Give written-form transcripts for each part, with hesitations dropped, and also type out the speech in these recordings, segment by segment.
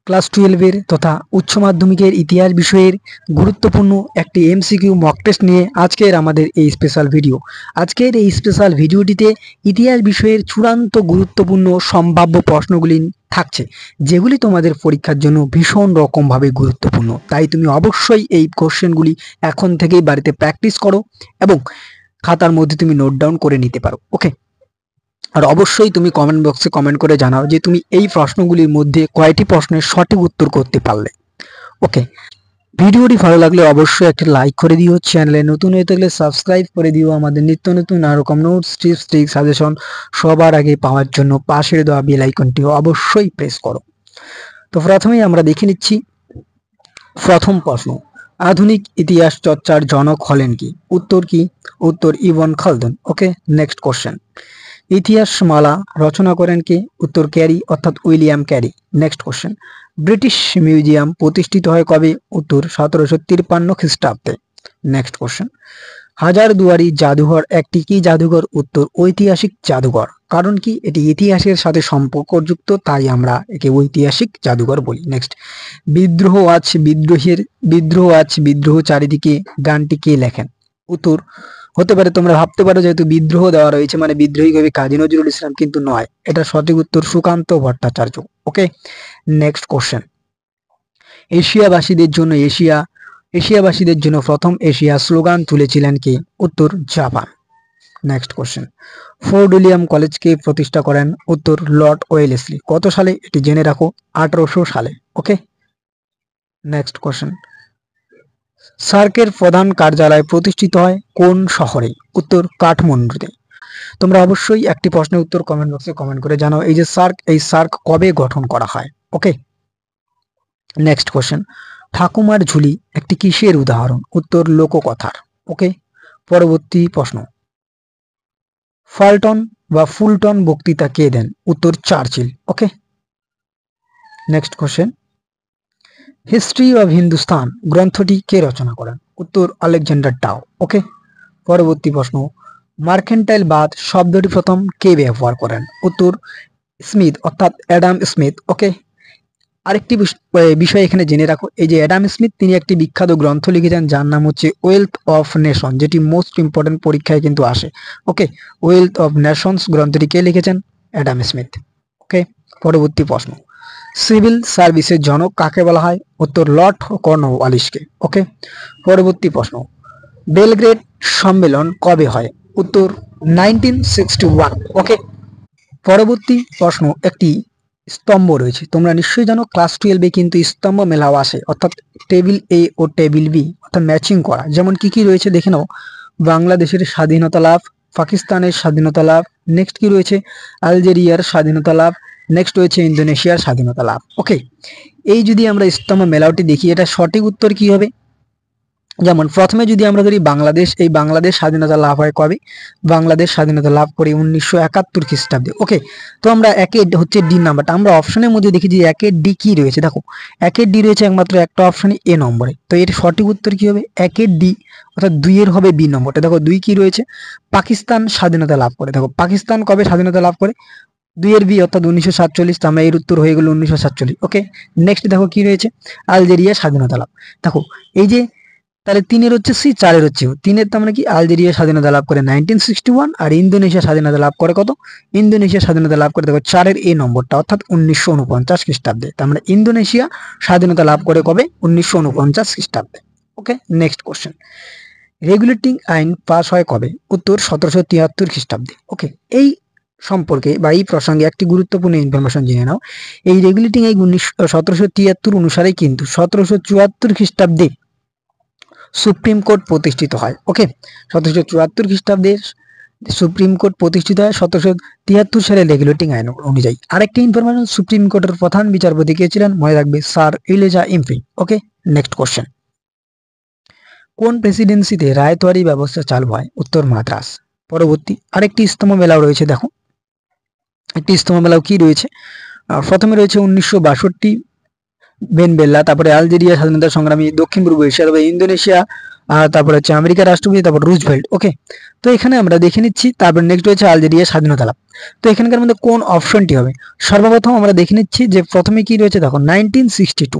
Class 12 এর তথা উচ্চ মাধ্যমিকের ইতিহাস বিষয়ের গুরুত্বপূর্ণ একটি এমসিকিউ মক টেস্ট নিয়ে আজকের আমাদের এই স্পেশাল ভিডিও। আজকের এই স্পেশাল ভিডিওটিতে ইতিহাস বিষয়ের চূড়ান্ত গুরুত্বপূর্ণ সম্ভাব্য প্রশ্নগুলি থাকছে, যেগুলি তোমাদের পরীক্ষার জন্য ভীষণ রকমভাবে গুরুত্বপূর্ণ। তাই তুমি অবশ্যই এই কোশ্চেনগুলি এখন থেকেই বাড়িতে প্র্যাকটিস করো এবং খাতার মধ্যে তুমি নোট ডাউন করে নিতে পারো। ওকে, আর অবশ্যই তুমি কমেন্ট বক্সে কমেন্ট করে জানাও যে তুমি এই প্রশ্নগুলির মধ্যে কয়টি প্রশ্নের সঠিক উত্তর করতে পারলে। ওকে, ভিডিওটি ভালো লাগলে অবশ্যই একটা লাইক করে দিও, চ্যানেলে নতুন হয়ে থাকলে সাবস্ক্রাইব করে দিও। আমাদের নিত্য নতুন এরকম নোটস, টিপস, ট্রিক, সাজেশন সবার আগে পাওয়ার জন্য পাশের দেওয়া বেল আইকনটি অবশ্যই প্রেস করো। তো প্রথমেই আমরা দেখে নিচ্ছি প্রথম প্রশ্ন, আধুনিক ইতিহাস চর্চার জনক হলেন কি? উত্তর কি? উত্তর ইবন খালদুন। ওকে, নেক্সট কোশ্চেন, ইতিহাসমালা রচনা করেন কে? উত্তর ক্যারি অর্থাৎ William carry. Next question, British museum প্রতিষ্ঠিত হয় কবে? উত্তর 1753 খ্রিস্টাব্দে। নেক্সট কোশ্চেন, হাজারদুয়ারি জাদুঘর একটি কি জাদুঘর? উত্তর ঐতিহাসিক জাদুঘর। কারণ কি? এটি ইতিহাসের সাথে সম্পর্কযুক্ত, তাই আমরা একে ঐতিহাসিক জাদুঘর বলি। নেক্সট, বিদ্রোহ চারিদিকে গানটি কে লেখেন? উত্তর হতে পারে, তোমরা ভাবতে পারো যেহেতু বিদ্রোহ দেওয়া রয়েছে মানে বিদ্রোহী কবি কাজী নজরুল ইসলাম, কিন্তু নয়, এটা সঠিক উত্তর সুকান্ত ভট্টাচার্য। ওকে, নেক্সট কোশ্চেন, এশিয়াবাসীদের জন্য প্রথম এশিয়া স্লোগান তুলেছিলেন কে? উত্তর Japan. Next question, fort William কলেজকে প্রতিষ্ঠা করেন? উত্তর লর্ড ওয়েলেসলি। কত সালে? এটি জেনে রাখো, 1800 সালে। ওকে, নেক্সট কোশ্চেন, সার্কের প্রধান কার্যালয় প্রতিষ্ঠিত হয় কোন শহরে? উত্তর কাঠমান্ডুতে। তোমরা অবশ্যই একটি প্রশ্নের উত্তর কমেন্ট বক্সে কমেন্ট করে জানাও, এই যে সার্ক কবে গঠন করা হয়? ওকে, নেক্সট কোশ্চেন, ঠাকুমার ঝুলি একটি কিসের উদাহরণ? উত্তর লোককথার। ওকে, পরবর্তী প্রশ্ন, ফুলটন বক্তৃতা কে দেন? উত্তর Churchill. Okay, next question, history of Hindustan গ্রন্থটি কে রচনা করেন? উত্তর আলেকজান্ডার ডাও। ওকে, পরবর্তী প্রশ্ন, মার্কেন্টাইল বাদ শব্দটি প্রথম কে ব্যবহার করেন? উত্তর স্মিথ অর্থাৎ অ্যাডাম স্মিথ। ওকে, আরেকটি বিষয় এখানে জেনে রাখো, এই যে অ্যাডাম স্মিথ তিনি একটি বিখ্যাত গ্রন্থ লিখেছেন যার নাম হচ্ছে ওয়েলথ অফ নেশন, যেটি মোস্ট ইম্পর্টেন্ট পরীক্ষায় কিন্তু আসে। ওকে, ওয়েলথ অফ নেশনস গ্রন্থটি কে লিখেছেন? Adam Smith. ওকে, পরবর্তী প্রশ্ন, সিভিল সার্ভিসের জনক কাকে বলা হয়? উত্তর লর্ড কর্নওয়ালিসকে। ওকে, পরবর্তী প্রশ্ন, বেলগ্রেড সম্মেলন কবে হয়? উত্তর 1961। ওকে, পরবর্তী প্রশ্ন, একটি স্তম্ভ রয়েছে, তোমরা নিশ্চয়ই জানো ক্লাস 12 কিন্তু স্তম্ভ মেলাও আসে, অর্থাৎ টেবিল এ ও টেবিল বি অর্থাৎ ম্যাচিং করা। যেমন কি কি রয়েছে দেখে নাও, বাংলাদেশের স্বাধীনতা লাভ, পাকিস্তানের স্বাধীনতা লাভ, নেক্সট কি রয়েছে আলজেরিয়ার স্বাধীনতা লাভ, নেক্সট রয়েছে ইন্দোনেশিয়ার স্বাধীনতা লাভ। ওকে, এই যদি আমরা স্তম্ভ মেলাওটি দেখি, এটা সঠিক উত্তর কি হবে? যেমন প্রথমে যদি আমরা ধরি বাংলাদেশ, এই বাংলাদেশ স্বাধীনতা লাভ হয় কবে? বাংলাদেশ স্বাধীনতা লাভ করে 1971 খ্রিস্টাব্দে। ওকে, তো আমরা একে হচ্ছে ডি নাম্বারটা আমরা অপশনের মধ্যে দেখি যে একের ডি কি রয়েছে, দেখো একের ডি রয়েছে একমাত্র একটা অপশনে এ নম্বরে, তো এর সঠিক উত্তর কি হবে? একের ডি অর্থাৎ 2 হবে বি নম্বরটা। দেখো 2 কি রয়েছে? পাকিস্তান স্বাধীনতা লাভ করে। দেখো পাকিস্তান কবে স্বাধীনতা লাভ করে? 2 বি অর্থাৎ 1947, আমরা এর উত্তর হয়ে গেল 1947। ওকে, নেক্সট দেখো কি রয়েছে? আলজেরিয়া স্বাধীনতা লাভ। দেখো এই যে তাহলে 3 হচ্ছে সি, 4 হচ্ছে ও। 3 তার মানে কি আলজেরিয়া স্বাধীনতা লাভ করে 1961, আর ইন্দোনেশিয়া স্বাধীনতা লাভ করে কত? ইন্দোনেশিয়া স্বাধীনতা লাভ করে দেখো 4 এ নম্বরটা অর্থাৎ 1949 খ্রিস্টাব্দে। তার মানে ইন্দোনেশিয়া স্বাধীনতা লাভ করে কবে? 1949 খ্রিস্টাব্দে। ওকে, নেক্সট কোশ্চেন, রেগুলেটিং আইন পাস হয় কবে? উত্তর 1773 খ্রিস্টাব্দে। ওকে, এই সম্পর্কে বা এই প্রসঙ্গে একটি গুরুত্বপূর্ণ ইনফরমেশন জেনে নাও, এই রেগুলেটিং আইন 1773 অনুসারে কিন্তু 1774 খ্রিস্টাব্দে সুপ্রিম কোর্ট প্রতিষ্ঠিত হয়। ওকে, 1774 খ্রিস্টাব্দে সুপ্রিম কোর্ট প্রতিষ্ঠিত হয় 1773 সালে রেগুলেটিং আইন অনুযায়ী। আরেকটি ইনফরমেশন, সুপ্রিম কোর্টের প্রধান বিচারপতি কে ছিলেন? মনে রাখবে স্যার এলিজা ইমফ্রি। ওকে, নেক্সট কোশ্চেন, কোন প্রেসিডেন্সিতে রায়তওয়ারি ব্যবস্থা চালু হয়? উত্তর মাদ্রাস। পরবর্তী আরেকটি স্তম্ভ মেলাও রয়েছে, দেখো একটি স্তম্ভ মেলাও কি রয়েছে, প্রথমে রয়েছে 1962 বেনবেল্লা, তারপরে আলজেরিয়া স্বাধীনতা সংগ্রামী, দক্ষিণ পূর্ব এশিয়া, তবে ইন্দোনেশিয়া আর তারপর হচ্ছে আমেরিকার রাষ্ট্রপতি, তারপর রুজভেল্ট। ওকে, তো এখানে আমরা দেখে নিচ্ছি। তারপর নেক্সট হচ্ছে আলজেরিয়া স্বাধীনতা লাভ। তো এখানকার মধ্যে কোন অপশনটি হবে? সর্বপ্রথম আমরা দেখে নিচ্ছি যে প্রথমে কি রয়েছে, দেখো 1962।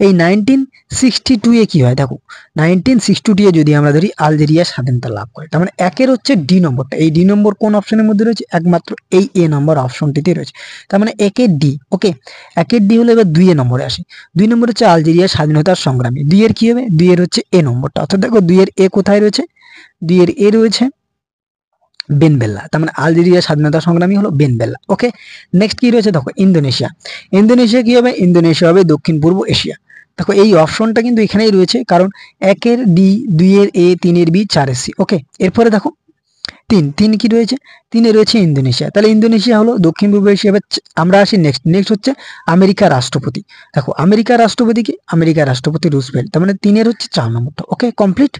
এই 1962 এ কি হয়, দেখো 1962 এ যদি আমরা ধরি আলজেরিয়া স্বাধীনতা লাভ করে, তার মানে একের হচ্ছে ডি নম্বরটা। এই ডি নম্বর কোন অপশনের মধ্যে রয়েছে? একমাত্র এই এ নম্বর অপশনটিতে রয়েছে। তার মানে একের ডি। ওকে, একের ডি হলো। এবার 2 নম্বরে আসি। 2 নম্বর হচ্ছে আলজেরিয়ার স্বাধীনতার সংগ্রামী। 2 এর কি হবে? 2 এর হচ্ছে এ নম্বরটা। অর্থাৎ দেখো 2 এর এ কোথায় রয়েছে? 2 এর এ রয়েছে বেন বেল্লা। তার মানে আলজেরিয়া স্বাধীনতা সংগ্রামী হলো বেন বেল্লা। ওকে, নেক্সট কি রয়েছে দেখো ইন্দোনেশিয়া। ইন্দোনেশিয়া কি হবে? ইন্দোনেশিয়া হবে দক্ষিণ পূর্ব এশিয়া। দেখো এই অপশনটা কিন্তু এখানেই রয়েছে, কারণ একের ডি, 2 এর এ, 3 এর বি, 4 এর সি। ওকে, এরপরে দেখো 3 কি রয়েছে? 3 এ রয়েছে ইন্দোনেশিয়া। তাহলে ইন্দোনেশিয়া হলো দক্ষিণ পূর্ব এশিয়া। আমরা আসি নেক্সট হচ্ছে আমেরিকার রাষ্ট্রপতি। দেখো আমেরিকার রাষ্ট্রপতি কি? আমেরিকার রাষ্ট্রপতি রুজভেল্ট। তার মানে 3 এর হচ্ছে 4 নম্বরটা। ওকে, কমপ্লিট।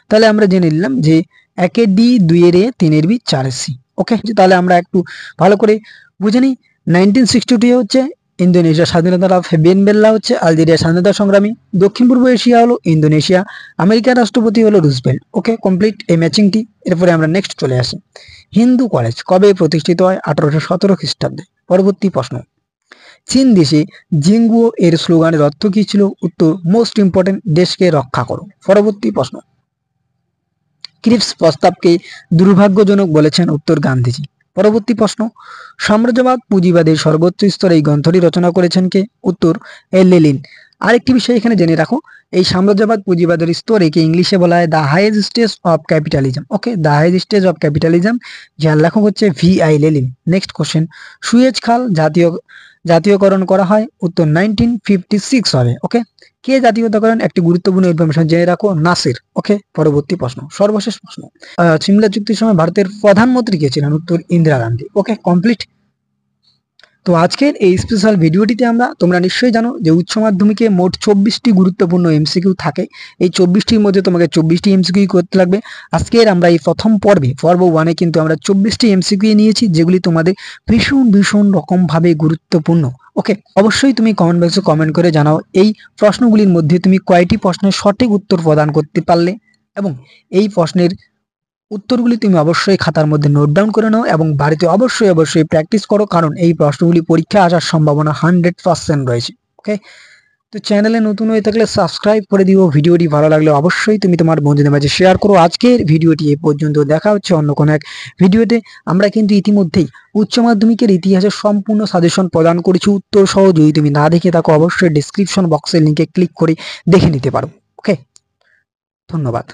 তাহলে আমরা জেনে নিলাম যে একের ডি, 2 এর এ, 3 এর বি, 4 এর সি। ওকে, তাহলে আমরা একটু ভালো করে বুঝে নিই। 1962 হচ্ছে ইন্দোনেশিয়া স্বাধীনতা লাভ, বেন বেল্লা হচ্ছে আলজেরিয়া স্বাধীনতা সংগ্রামী, দক্ষিণ পূর্ব এশিয়া হলো ইন্দোনেশিয়া, আমেরিকার রাষ্ট্রপতি হলো রুজভেল্ট। ওকে, কমপ্লিট এই ম্যাচিংটি। এরপরে আমরা নেক্সট চলে আসি। হিন্দু কলেজ কবে প্রতিষ্ঠিত হয়? 1817 খ্রিস্টাব্দে। পরবর্তী প্রশ্ন, চীন দেশে জিঙ্গুও এর স্লোগানের অর্থ কি ছিল? উত্তর, মোস্ট ইম্পর্টেন্ট, দেশকে রক্ষা করো। পরবর্তী প্রশ্ন, ক্রিপস প্রস্তাবকে দুর্ভাগ্যজনক বলেছেন? উত্তর, গান্ধীজি। পরবর্তী প্রশ্ন, সাম্রাজ্যবাদ পুঁজিবাদের সর্বোচ্চ স্তরে এই গ্রন্থটি রচনা করেছেন কে? উত্তর, লেনিন। আরেকটি বিষয় এখানে জেনে রাখো, এই সাম্রাজ্যবাদ পুঁজিবাদের স্তরকে ইংলিশে বলা হয় the highest stage of capitalism. Okay, the highest stage of capitalism, যার লেখক হচ্ছে VI Lenin. Next question, Suez খাল জাতীয়করণ করা হয়? উত্তর, 1956 হবে। ওকে, কে জাতীয়তা করেন? একটি গুরুত্বপূর্ণ ইনফরমেশন জেনে রাখো, নাসির। ওকে, পরবর্তী প্রশ্ন, সর্বশেষ প্রশ্ন, সিমলা চুক্তির সময় ভারতের প্রধানমন্ত্রী কে ছিলেন? উত্তর, ইন্দিরা গান্ধী। ওকে, কমপ্লিট। তো আজকের এই স্পেশাল ভিডিওটিতে তোমরা নিশ্চয়ই জানো যে উচ্চ মাধ্যমিকে মোট 24টি গুরুত্বপূর্ণ এমসিকিউ থাকে। এই 24টির মধ্যে তোমাকে 24টি এমসিকিউ করতে লাগবে। আজকের আমরা এই প্রথম পর্ব 1 কিন্তু আমরা 24টি এমসিকিউ নিয়েছি, যেগুলি তোমাদের ভীষণ রকম ভাবে গুরুত্বপূর্ণ। ওকে, অবশ্যই তুমি কমেন্ট বক্সে কমেন্ট করে জানাও এই প্রশ্নগুলির মধ্যে তুমি কয়টি প্রশ্নের সঠিক উত্তর প্রদান করতে পারলে, এবং এই প্রশ্নের উত্তরগুলি তুমি অবশ্যই খাতার মধ্যে নোট ডাউন করে নাও এবং বাড়িতে অবশ্যই প্র্যাকটিস করো, কারণ এই প্রশ্নগুলি পরীক্ষায় আসার সম্ভাবনা 100% রয়েছে। ওকে, তো চ্যানেলে নতুন হয়ে থাকলে সাবস্ক্রাইব করে দিও। ভিডিওটি ভালো লাগলে অবশ্যই তুমি তোমার বন্ধুদের মাঝে শেয়ার করো। আজকের ভিডিওটি এই পর্যন্ত, দেখা হচ্ছে অন্য কোনো এক ভিডিওতে। আমরা কিন্তু ইতিমধ্যেই উচ্চ মাধ্যমিকের ইতিহাসের সম্পূর্ণ সাজেশন প্রদান করেছি উত্তর সহ। যদি তুমি না দেখে থাকো অবশ্যই ডেসক্রিপশন বক্সের লিঙ্কে ক্লিক করে দেখে নিতে পারো। ওকে, ধন্যবাদ।